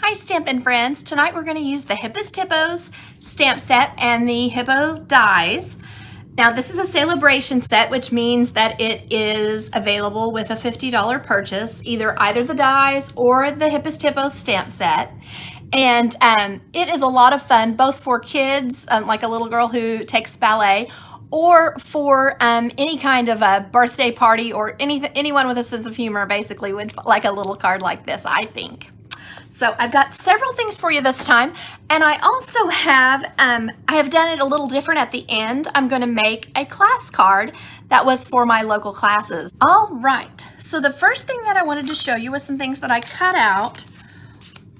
Hi Stampin' friends! Tonight we're going to use the Hippest Hippos stamp set and the Hippo dies. Now this is a Sale-A-Bration set, which means that it is available with a $50 purchase, either the dies or the Hippest Hippos stamp set. And it is a lot of fun, both for kids, like a little girl who takes ballet, or for any kind of a birthday party, or anyone with a sense of humor basically would like a little card like this, I think. So I've got several things for you this time, and I also have, I have done it a little different at the end. I'm going to make a class card that was for my local classes. All right, so the first thing that I wanted to show you was some things that I cut out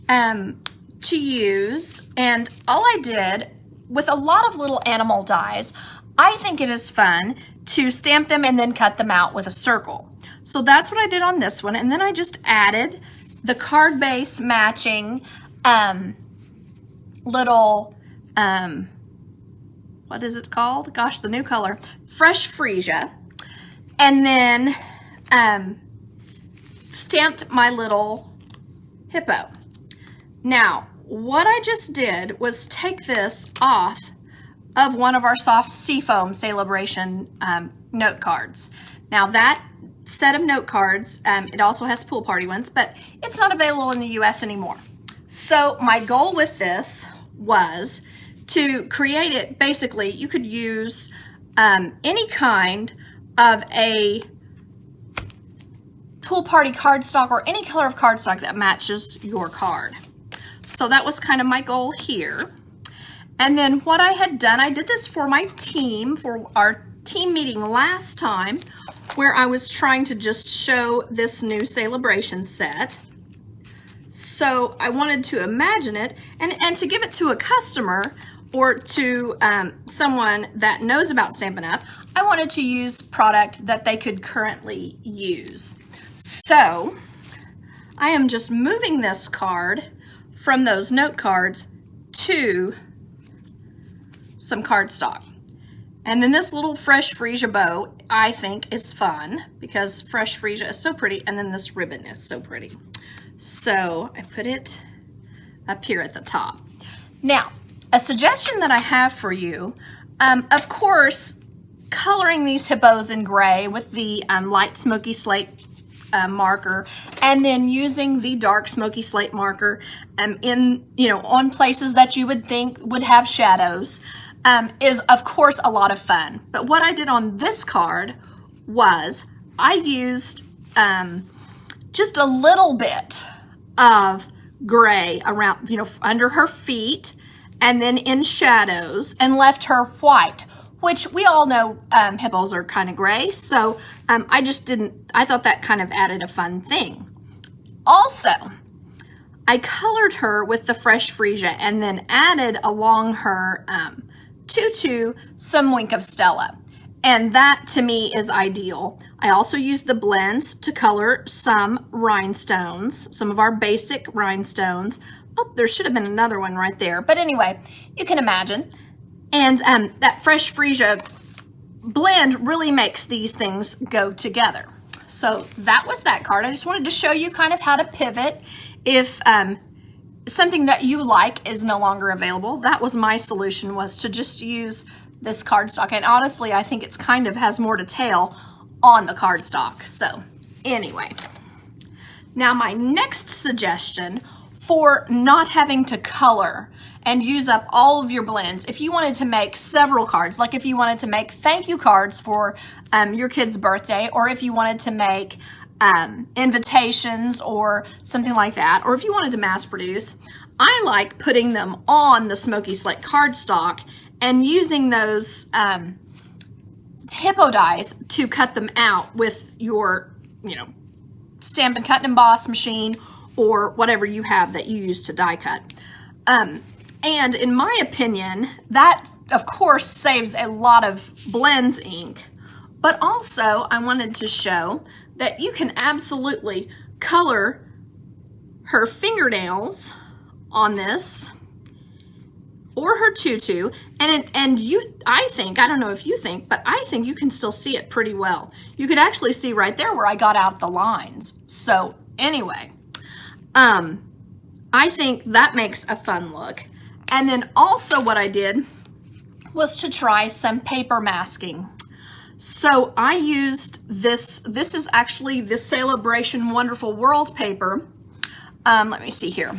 to use, and all I did with a lot of little animal dies, I think it is fun to stamp them and then cut them out with a circle. So that's what I did on this one, and then I just added the card base matching little, what is it called? Gosh, the new color, Fresh Freesia. And then stamped my little hippo. Now, what I just did was take this off of one of our soft seafoam Sale-A-Bration note cards. Now that set of note cards, it also has pool party ones, but it's not available in the US anymore. So my goal with this was to create it, basically you could use any kind of a pool party cardstock or any color of cardstock that matches your card. So that was kind of my goal here. And then what I had done, I did this for my team, for our team meeting last time, where I was trying to just show this new Sale-A-Bration set. So I wanted to imagine it and to give it to a customer or to someone that knows about Stampin' Up, I wanted to use product that they could currently use. So I am just moving this card from those note cards to some cardstock. And then this little Fresh Freesia bow, I think, is fun because Fresh Freesia is so pretty, and then this ribbon is so pretty. So I put it up here at the top. Now, a suggestion that I have for you, of course, coloring these hippos in gray with the light smoky slate marker, and then using the dark smoky slate marker on places that you would think would have shadows, is of course a lot of fun. But what I did on this card was I used just a little bit of gray around, under her feet and then in shadows, and left her white, which we all know hippos are kind of gray. So I thought that kind of added a fun thing. Also, I colored her with the Fresh Freesia and then added along her tutu some Wink of Stella, and that to me is ideal. I also used the blends to color some rhinestones, some of our basic rhinestones. Oh, there should have been another one right there, but anyway, you can imagine. And that Fresh Freesia blend really makes these things go together. So that was that card. I just wanted to show you kind of how to pivot if something that you like is no longer available. That was my solution, was to just use this cardstock. And honestly, I think it's kind of has more detail on the cardstock. So anyway, now my next suggestion for not having to color and use up all of your blends, if you wanted to make several cards, like if you wanted to make thank you cards for your kid's birthday, or if you wanted to make invitations or something like that, or if you wanted to mass produce, I like putting them on the smoky slate cardstock and using those hippo dies to cut them out with your Stampin' Cut and Emboss machine or whatever you have that you use to die cut. And in my opinion, that of course saves a lot of blends ink, but also I wanted to show that you can absolutely color her fingernails on this, or her tutu, and I think, I don't know if you think, but I think you can still see it pretty well. You could actually see right there where I got out the lines. So anyway, I think that makes a fun look. And then also what I did was to try some paper masking. So I used this is actually the Sale-A-Bration Wonderful World paper. Let me see here.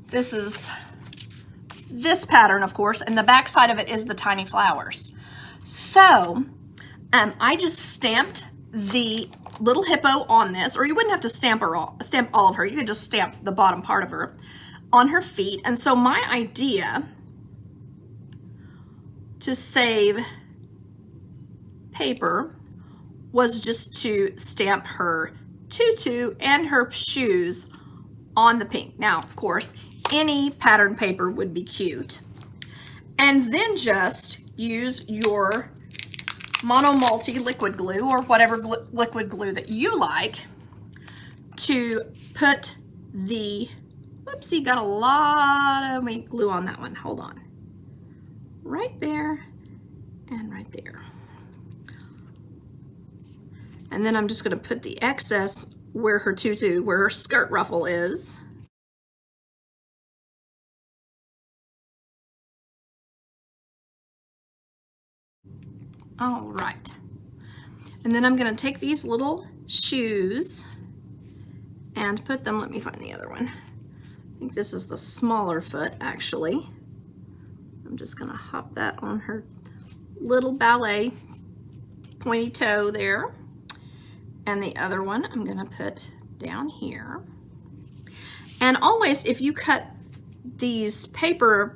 This is this pattern, of course, and the back side of it is the tiny flowers. So I just stamped the little hippo on this, or you wouldn't have to stamp all of her. You could just stamp the bottom part of her on her feet. And so my idea to save paper was just to stamp her tutu and her shoes on the pink. Now, of course, any pattern paper would be cute. And then just use your Mono Multi liquid glue, or whatever liquid glue that you like, to put the, whoopsie, got a lot of glue on that one. Hold on. Right there and right there. And then I'm just going to put the excess where her tutu, where her skirt ruffle is. All right. And then I'm going to take these little shoes and put them, let me find the other one. I think this is the smaller foot, actually. I'm just going to hop that on her little ballet pointy toe there. And the other one I'm going to put down here. And always, if you cut these paper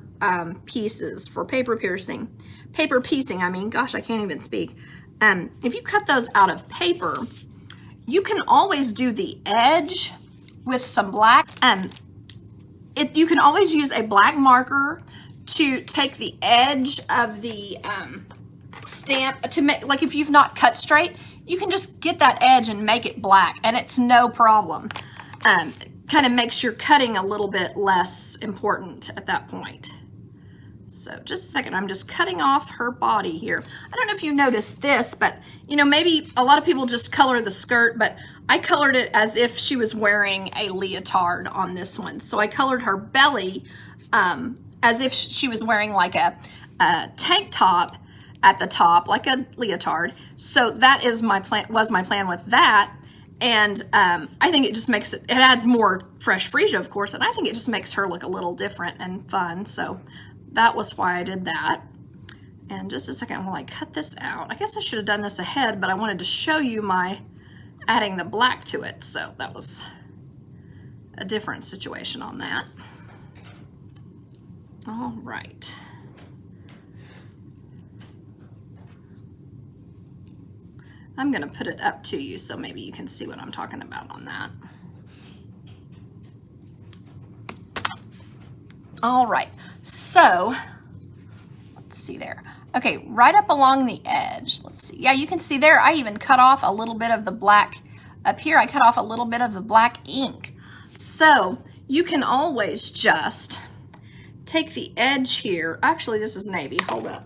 pieces for paper piecing, I mean, gosh, I can't even speak. If you cut those out of paper, you can always do the edge with some black. You can always use a black marker to take the edge of the stamp to make, like if you've not cut straight, you can just get that edge and make it black, and it's no problem. Kind of makes your cutting a little bit less important at that point. So just a second, I'm just cutting off her body here. I don't know if you noticed this, but you know, maybe a lot of people just color the skirt, but I colored it as if she was wearing a leotard on this one. So I colored her belly as if she was wearing like a tank top at the top, like a leotard. So that is my plan, was my plan with that. And I think it just makes it adds more fresh freesia, of course, and I think it just makes her look a little different and fun. So that was why I did that. And just a second while I cut this out. I guess I should have done this ahead, but I wanted to show you my adding the black to it. So that was a different situation on that. All right. I'm going to put it up to you so maybe you can see what I'm talking about on that. All right, so let's see there. Okay, right up along the edge, let's see. Yeah, you can see there, I even cut off a little bit of the black. Up here, I cut off a little bit of the black ink. So you can always just take the edge here. Actually, this is navy, hold up.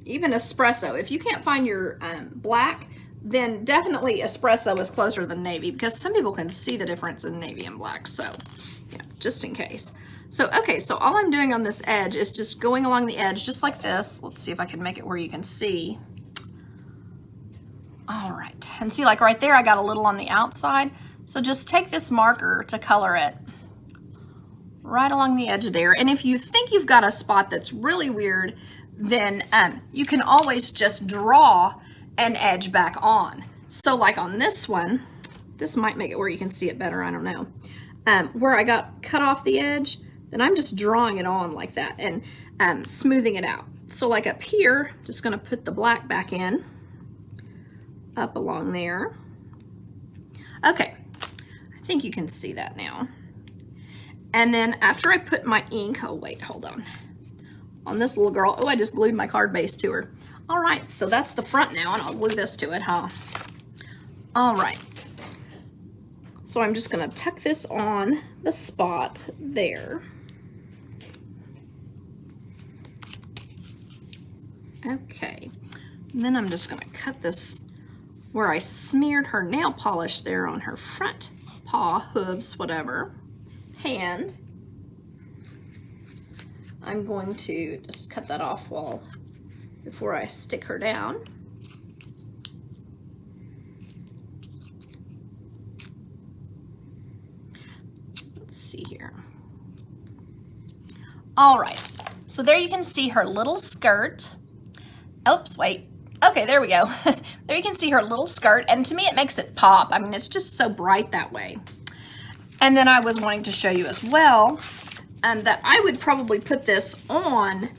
Even espresso, if you can't find your black, then definitely espresso is closer than navy, because some people can see the difference in navy and black. So yeah, just in case. So okay, so all I'm doing on this edge is just going along the edge just like this. Let's see if I can make it where you can see. All right, and see, like right there I got a little on the outside. So just take this marker to color it right along the edge there. And if you think you've got a spot that's really weird, then you can always just draw an edge back on. So like on this one, this might make it where you can see it better, I don't know. Where I got cut off the edge, then I'm just drawing it on like that and smoothing it out. So like up here, just gonna put the black back in, up along there. Okay, I think you can see that now. And then after I put my ink, oh wait, hold on this little girl, oh, I just glued my card base to her. All right, so that's the front now, and I'll glue this to it, huh? All right. So I'm just gonna tuck this on the spot there. Okay, and then I'm just gonna cut this where I smeared her nail polish there on her front paw, hooves, whatever, hand. I'm going to just cut that off before I stick her down. Let's see here. All right, so there you can see her little skirt. Oops, wait. Okay, there we go. There you can see her little skirt, and to me it makes it pop. I mean, it's just so bright that way. And then I was wanting to show you as well that I would probably put this on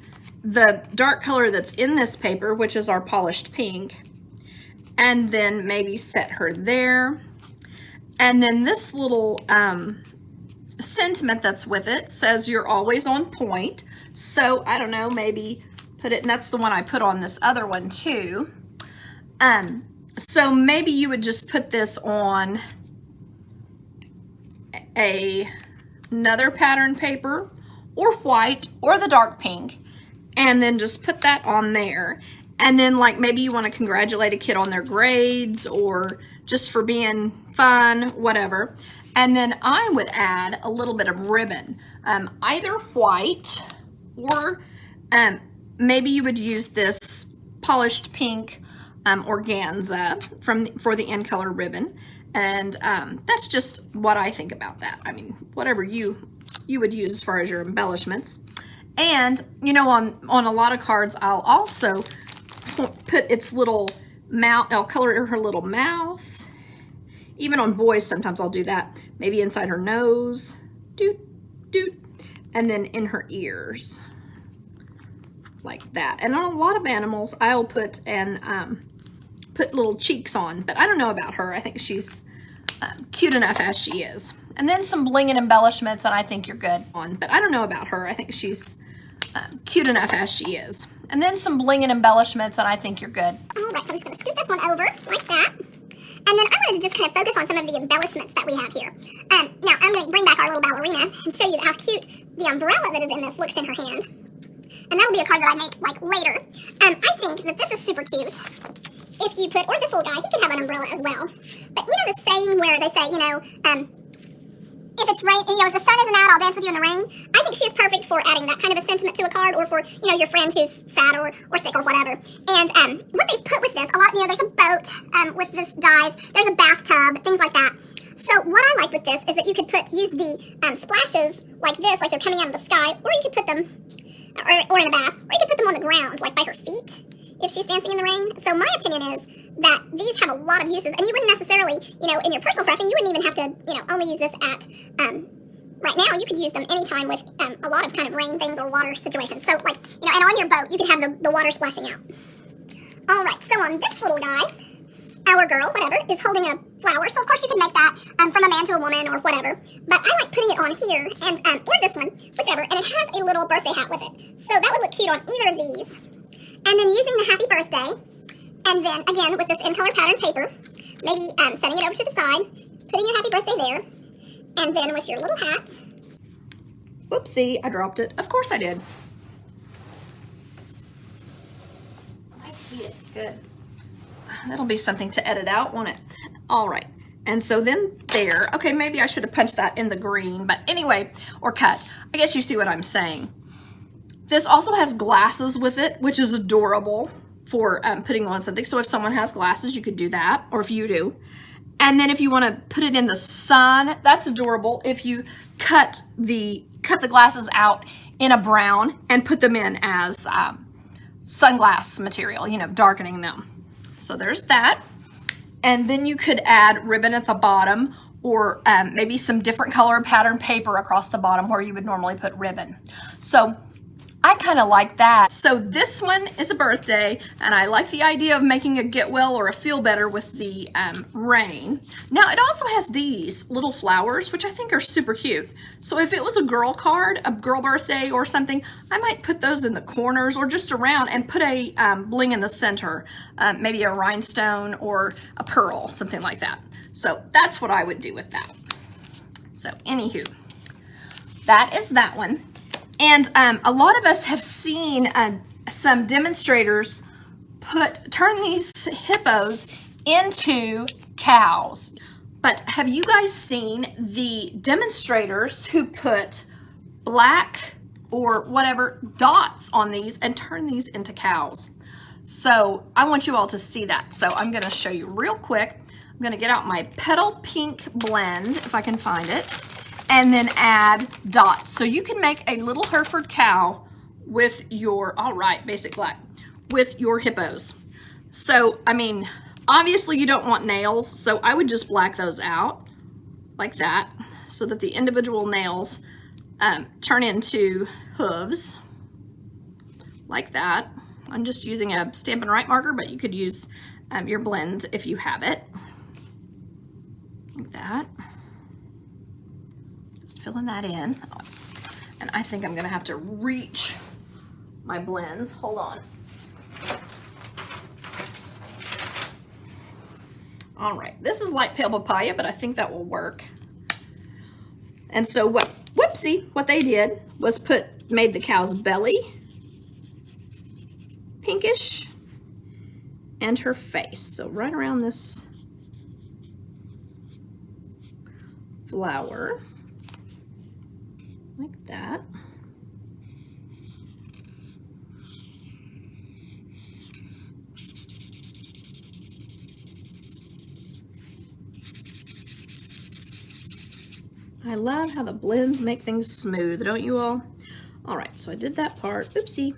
the dark color that's in this paper, which is our polished pink, and then maybe set her there. And then this little sentiment that's with it says you're always on point. So I don't know, maybe put it, and that's the one I put on this other one too. So maybe you would just put this on another pattern paper, or white, or the dark pink, and then just put that on there. And then like maybe you want to congratulate a kid on their grades, or just for being fun, whatever. And then I would add a little bit of ribbon, either white, or maybe you would use this polished pink organza for the in color ribbon. And that's just what I think about that. I mean, whatever you would use as far as your embellishments. And you know, on a lot of cards, I'll also put its little mouth. I'll color her little mouth. Even on boys, sometimes I'll do that. Maybe inside her nose, doot, doot, and then in her ears, like that. And on a lot of animals, I'll put little cheeks on, but I don't know about her. I think she's cute enough as she is. And then some bling and embellishments, and I think you're good on, but I don't know about her. I think she's cute enough as she is. And then some bling and embellishments, and I think you're good. All right, so I'm just going to scoot this one over like that. And then I wanted to just kind of focus on some of the embellishments that we have here. Now, I'm going to bring back our little ballerina and show you how cute the umbrella that is in this looks in her hand. And that'll be a card that I make, like, later. I think that this is super cute. If you put, or this little guy, he can have an umbrella as well. But you know the saying where they say, you know, if it's rain, you know, if the sun isn't out, I'll dance with you in the rain. I think she is perfect for adding that kind of a sentiment to a card, or for, you know, your friend who's sad or sick or whatever. And what they've put with this, a lot, you know, there's a boat with this dies, there's a bathtub, things like that. So what I like with this is that you could use the splashes like this, like they're coming out of the sky, or you could put them, or in a bath, or you could put them on the ground, like by her feet, if she's dancing in the rain. So my opinion is that these have a lot of uses, and you wouldn't necessarily, you know, in your personal crafting, you wouldn't even have to, you know, only use this at, right now, you could use them anytime with a lot of kind of rain things or water situations. So, like, you know, and on your boat, you could have the water splashing out. All right, so on this little guy, our girl, whatever, is holding a flower. So, of course, you can make that from a man to a woman or whatever. But I like putting it on here, and or this one, whichever, and it has a little birthday hat with it. So that would look cute on either of these. And then using the happy birthday, and then, again, with this in-color pattern paper, maybe setting it over to the side, putting your happy birthday there, and then with your little hat. Whoopsie, I dropped it. Of course I did. I see it. Good. That'll be something to edit out, won't it? All right. And so then there. Okay, maybe I should have punched that in the green, but anyway, or cut. I guess you see what I'm saying. This also has glasses with it, which is adorable for putting on something. So if someone has glasses, you could do that, or if you do. And then if you want to put it in the sun, that's adorable. If you cut the glasses out in a brown and put them in as sunglass material, you know, darkening them. So there's that. And then you could add ribbon at the bottom, or maybe some different color pattern paper across the bottom where you would normally put ribbon. So I kind of like that. So this one is a birthday, and I like the idea of making a get well or a feel better with the rain. Now it also has these little flowers, which I think are super cute. So if it was a girl card, a girl birthday or something, I might put those in the corners or just around and put a bling in the center, maybe a rhinestone or a pearl, something like that. So that's what I would do with that. So anywho, that is that one. And a lot of us have seen some demonstrators turn these hippos into cows. But have you guys seen the demonstrators who put black or whatever dots on these and turn these into cows? So I want you all to see that. So I'm going to show you real quick. I'm going to get out my Petal Pink blend, if I can find it, and then add dots. So you can make a little Hereford cow with your, all right, basic black, with your hippos. So, I mean, obviously you don't want nails, so I would just black those out like that so that the individual nails turn into hooves like that. I'm just using a Stampin' Right marker, but you could use your blend if you have it. Like that. Just filling that in. And I think I'm gonna have to reach my blends. Hold on. All right, this is light pale papaya, but I think that will work. And so what they did was made the cow's belly pinkish and her face. So right around this flower, like that. I love how the blends make things smooth, don't you all? All right, so I did that part. Oopsie.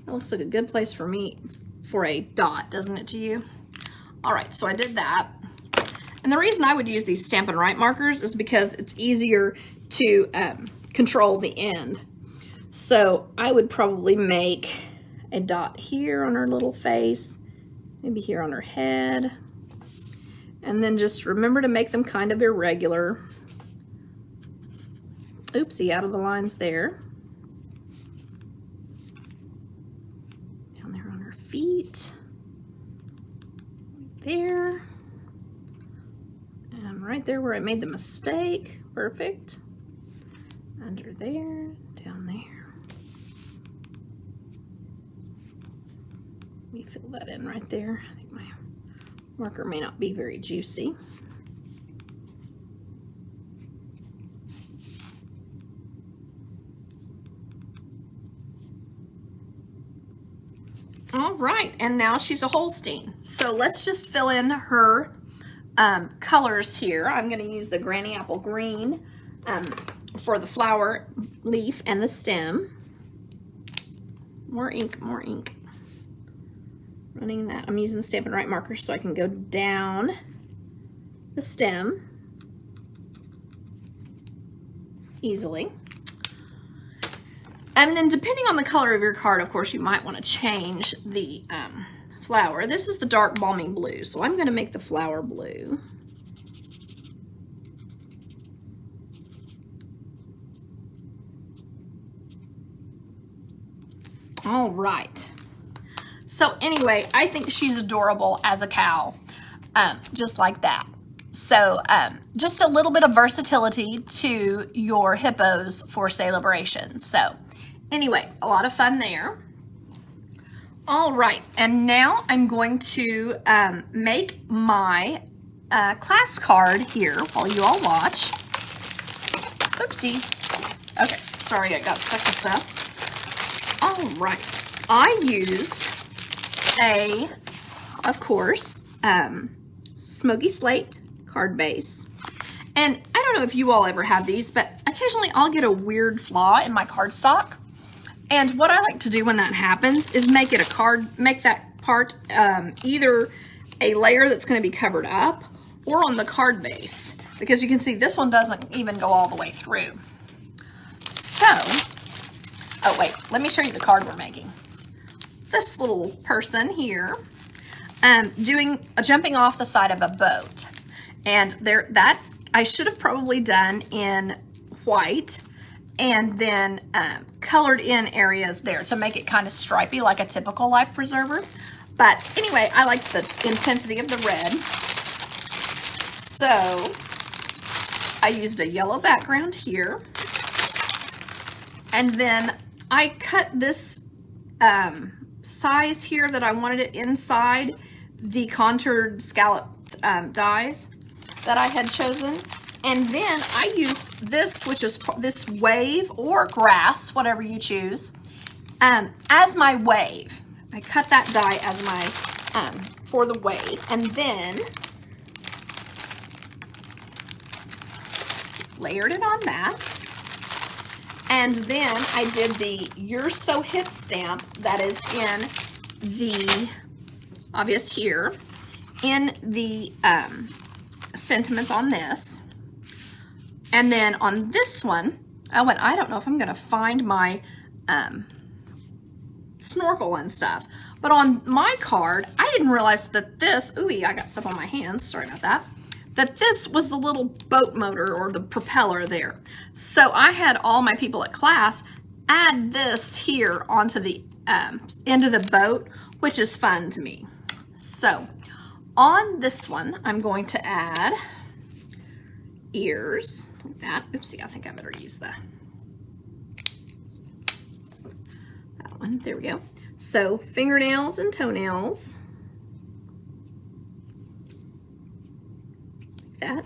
That looks like a good place for me for a dot, doesn't it to you? All right, so I did that. And the reason I would use these Stampin' Right markers is because it's easier to control the end. So I would probably make a dot here on her little face, maybe here on her head. And then just remember to make them kind of irregular. Oopsie, out of the lines there. Down there on her feet. Right there. And right there where I made the mistake. Perfect. Under there, down there. Let me fill that in right there. I think my marker may not be very juicy. All right, and now she's a Holstein. So let's just fill in her colors here. I'm going to use the Granny Apple Green for the flower leaf and the stem. More ink, more ink. Running that. I'm using the Stampin' Right marker so I can go down the stem easily. And then depending on the color of your card, of course, you might want to change the flower. This is the dark balmy blue, so I'm going to make the flower blue. All right. So anyway, I think she's adorable as a cow, just like that. So just a little bit of versatility to your hippos for Sale-A-Bration. So anyway, a lot of fun there. All right, and now I'm going to make my class card here while you all watch. Oopsie. Okay, sorry, I got stuck with stuff. All right, I used of course, Smoky Slate card base. And I don't know if you all ever have these, but occasionally I'll get a weird flaw in my cardstock. And what I like to do when that happens is make that part either a layer that's going to be covered up or on the card base, because you can see this one doesn't even go all the way through. So, oh wait, let me show you the card we're making. This little person here jumping off the side of a boat, and that I should have probably done in white and then colored in areas there to make it kind of stripy like a typical life preserver. But anyway, I like the intensity of the red, so I used a yellow background here, and then I cut this size here that I wanted it inside the contoured scalloped dies. that I had chosen. And then I used this, which is this wave or grass, whatever you choose, as my wave. I cut that die as my, for the wave. And then layered it on that. And then I did the You're So Hip stamp that is in the, obvious here, in the sentiments on this. And then on this one, I don't know if I'm gonna find my snorkel and stuff, but on my card, I didn't realize that this, ooh, I got stuff on my hands, sorry about that, that this was the little boat motor or the propeller there. So I had all my people at class add this here onto the end of the boat, which is fun to me. So on this one, I'm going to add ears like that. Oopsie, I think I better use that one. There we go. So fingernails and toenails like that,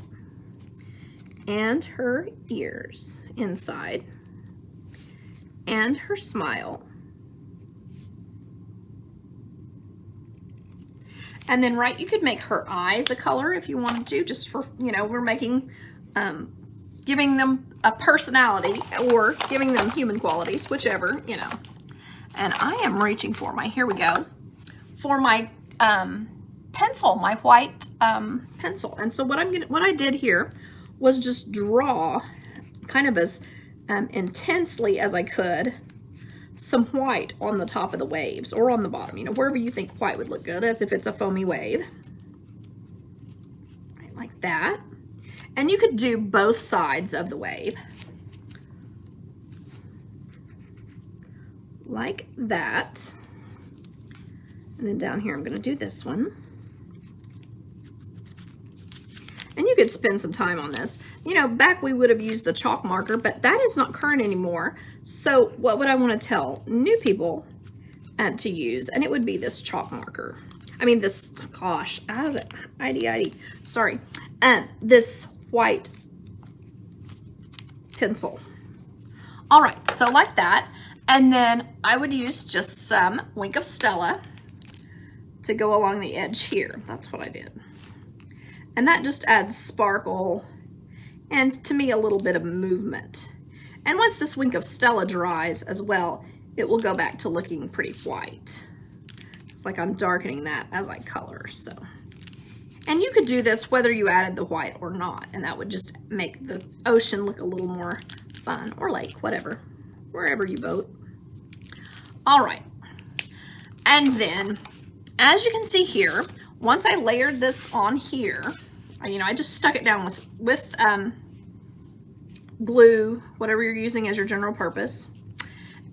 and her ears inside, and her smile. And then, right, you could make her eyes a color if you wanted to, just for, you know, we're making, giving them a personality or giving them human qualities, whichever, you know. And I am reaching for my, here we go, for my pencil, my white pencil. And so what I did here was just draw kind of as intensely as I could some white on the top of the waves or on the bottom, you know, wherever you think white would look good, as if it's a foamy wave. Right, like that. And you could do both sides of the wave. Like that. And then down here, I'm going to do this one. And you could spend some time on this. You know, back we would have used the chalk marker, but that is not current anymore. So what would I want to tell new people to use? And it would be this chalk marker. I mean, this, gosh, sorry. This white pencil. All right, so like that. And then I would use just some Wink of Stella to go along the edge here. That's what I did. And that just adds sparkle and, to me, a little bit of movement. And once this Wink of Stella dries as well, it will go back to looking pretty white. It's like I'm darkening that as I color, so. And you could do this whether you added the white or not, and that would just make the ocean look a little more fun, or lake, whatever, wherever you boat. All right. And then, as you can see here, once I layered this on here, you know, I just stuck it down with glue, whatever you're using as your general purpose,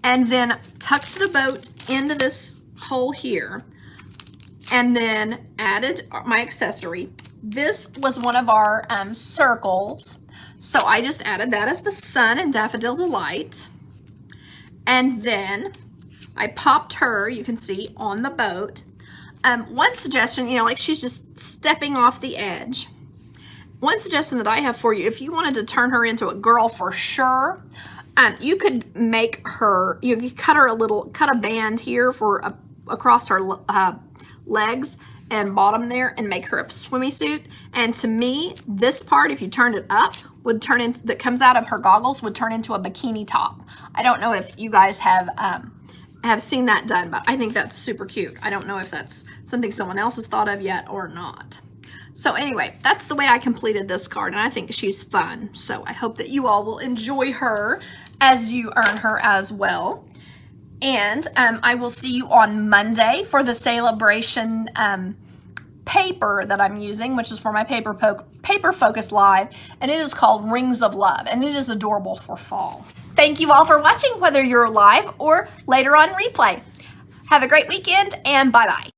and then tucked the boat into this hole here, and then added my accessory. This was one of our circles, so I just added that as the sun and Daffodil Delight, and then I popped her, you can see, on the boat. One suggestion, you know, like she's just stepping off the edge. One suggestion that I have for you, if you wanted to turn her into a girl for sure, you could make her, you could cut a band here for across her legs and bottom there and make her a swimmy suit. And to me, this part, if you turned it up, would turn into, that comes out of her goggles, would turn into a bikini top. I don't know if you guys have seen that done, but I think that's super cute. I don't know if that's something someone else has thought of yet or not. So anyway, that's the way I completed this card, and I think she's fun. So I hope that you all will enjoy her as you earn her as well. And I will see you on Monday for the Sale-A-Bration paper that I'm using, which is for my Paper Focus Live, and it is called Rings of Love, and it is adorable for fall. Thank you all for watching, whether you're live or later on replay. Have a great weekend, and bye-bye.